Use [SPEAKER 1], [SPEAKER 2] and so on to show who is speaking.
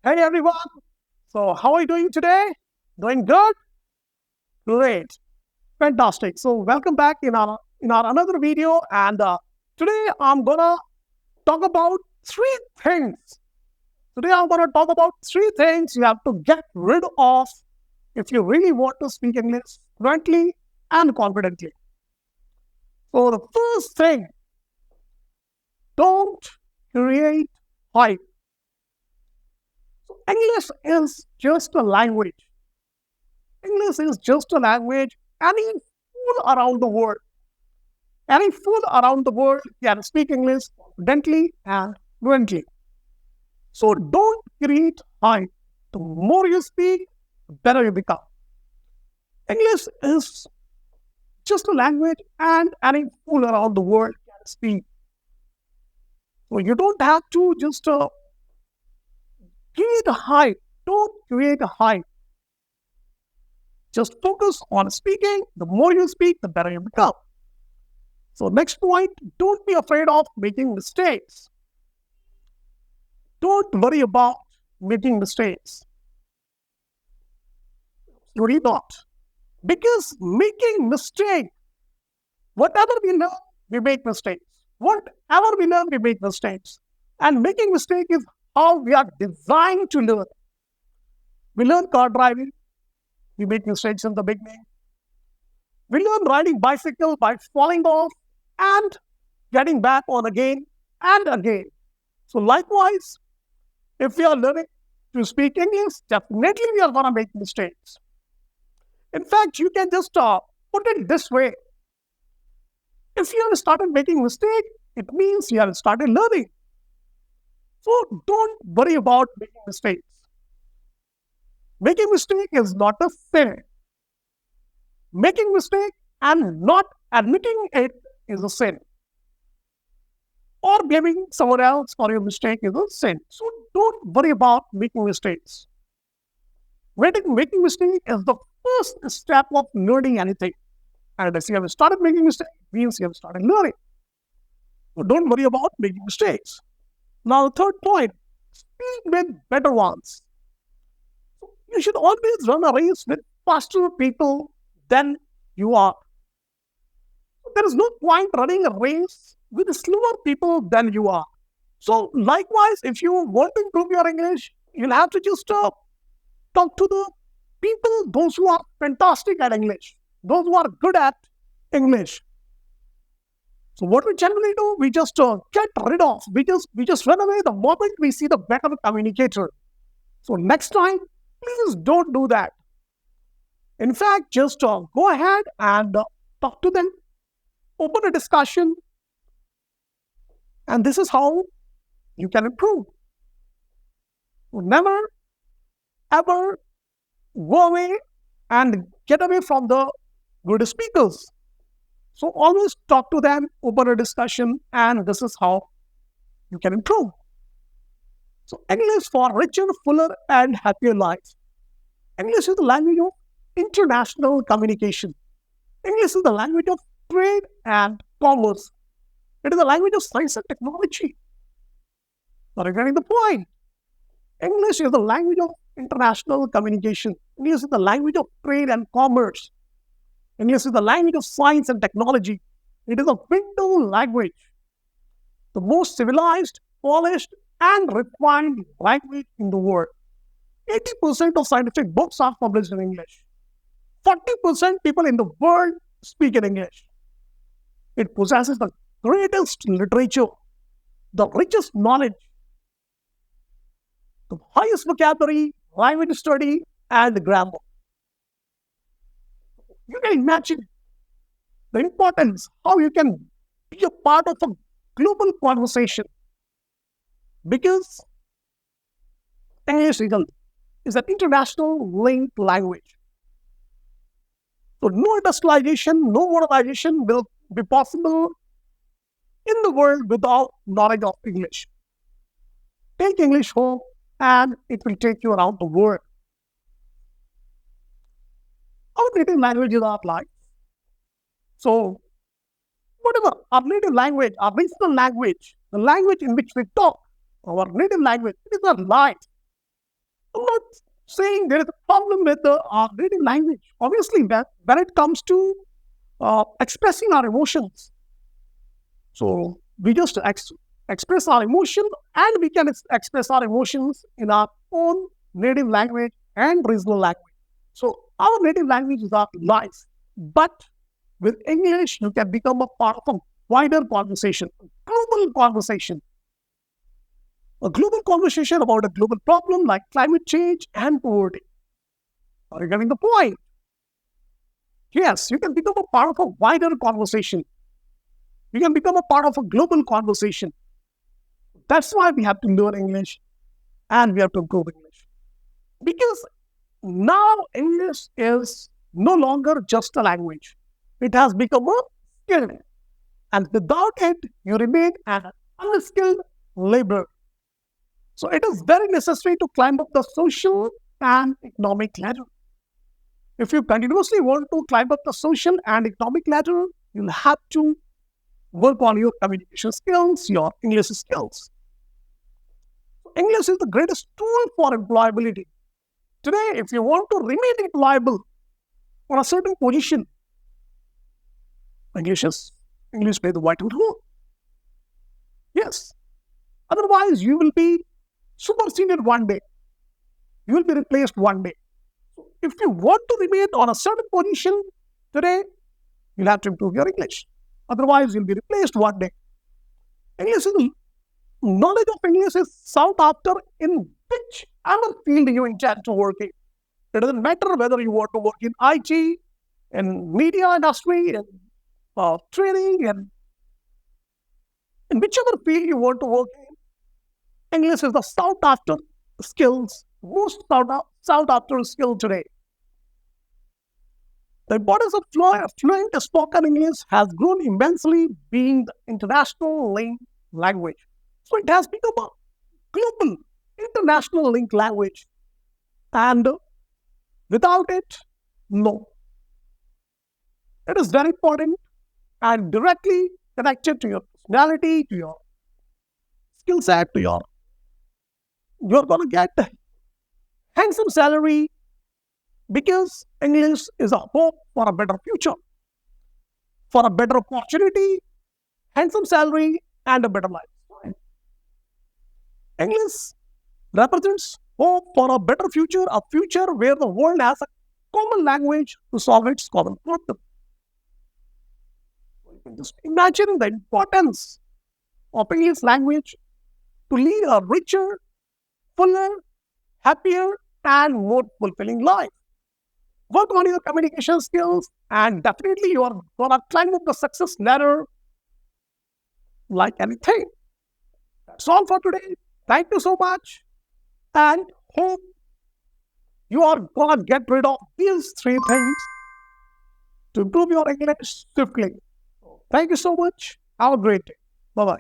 [SPEAKER 1] Hey everyone. So, how are you doing today? Doing good? Great. Fantastic. So, welcome back in our another video and today I'm going to talk about three things. Today I'm going to talk about three things you have to get rid of if you really want to speak English fluently and confidently. So, the first thing, don't create hype. English is just a language. English is just a language. Any fool around the world can speak English confidently and fluently. So don't create hype. The more you speak, the better you become. English is just a language, and any fool around the world can speak. So you don't have to just create a hype. Don't create a hype. Just focus on speaking. The more you speak, the better you become. So next point, don't be afraid of making mistakes. Don't worry about making mistakes. Absolutely not. Because making mistakes, whatever we learn, we make mistakes. Whatever we learn, we make mistakes. And making mistakes is how we are designed to learn. We learn car driving, we make mistakes in the beginning. We learn riding bicycle by falling off and getting back on again and again. So likewise, if we are learning to speak English, definitely we are going to make mistakes. In fact, you can just put it this way. If you have started making mistakes, it means you have started learning. So don't worry about making mistakes. Making mistake is not a sin. Making mistake and not admitting it is a sin. Or blaming someone else for your mistake is a sin. So don't worry about making mistakes. Making mistake is the first step of learning anything. And if you have started making mistakes, it means you have started learning. So don't worry about making mistakes. Now, the third point, speak with better ones. So you should always run a race with faster people than you are. There is no point running a race with slower people than you are. So, likewise, if you want to improve your English, you'll have to just talk to the people, those who are fantastic at English, those who are good at English. So, what we generally do, we just get rid of, we just run away the moment we see the better communicator. So, next time, please don't do that. In fact, just go ahead and talk to them, open a discussion, and this is how you can improve. Never ever go away and get away from the good speakers. So always talk to them, open a discussion, and this is how you can improve. So English for richer, fuller, and happier life. English is the language of international communication. English is the language of trade and commerce. It is the language of science and technology. Now, regarding the point, English is the language of international communication. English is the language of trade and commerce. English is the language of science and technology. It is a window language, the most civilized, polished, and refined language in the world. 80% of scientific books are published in English. 40% people in the world speak in English. It possesses the greatest literature, the richest knowledge, the highest vocabulary, language study, and grammar. You can imagine the importance, how you can be a part of a global conversation, because English is an international linked language. So no industrialization, no modernization will be possible in the world without knowledge of English. Take English home and it will take you around the world. Our native language is our life. So whatever our native language, our regional language, the language in which we talk, our native language, it is our life. I'm not saying there is a problem with the native language. Obviously, when it comes to expressing our emotions, so we just express our emotion, and we can express our emotions in our own native language and regional language. So our native language is our life, but with English, you can become a part of a wider conversation, global conversation, a global conversation about a global problem like climate change and poverty. Are you getting the point? Yes, you can become a part of a wider conversation. You can become a part of a global conversation. That's why we have to learn English and we have to improve English. Because now English is no longer just a language, it has become a skill. And without it, you remain an unskilled laborer. So it is very necessary to climb up the social and economic ladder. If you continuously want to climb up the social and economic ladder, you'll have to work on your communication skills, your English skills. English is the greatest tool for employability. Today, if you want to remain employable for a certain position, English plays the vital role. Yes. Otherwise, you will be superseded one day. You will be replaced one day. So if you want to remain on a certain position today, you'll have to improve your English. Otherwise, you'll be replaced one day. English is knowledge of English is sought after in which other field you intend to work in. It doesn't matter whether you want to work in IT, in media industry, in training, and in whichever field you want to work in. English is the sought after skills, most sought after skill today. The importance of fluent spoken English has grown immensely, being the international link language. So it has become a global, international link language. And without it, no. It is very important and directly connected to your personality, to your skill set, to you're going to get handsome salary because English is a hope for a better future, for a better opportunity, handsome salary, and a better life. English represents hope for a better future, a future where the world has a common language to solve its common problem. You can just imagine the importance of English language to lead a richer, fuller, happier, and more fulfilling life. Work on your communication skills, and definitely you are going to climb up the success ladder like anything. That's all for today. Thank you so much, and hope you are going to get rid of these three things to improve your English swiftly. Thank you so much. Have a great day. Bye bye.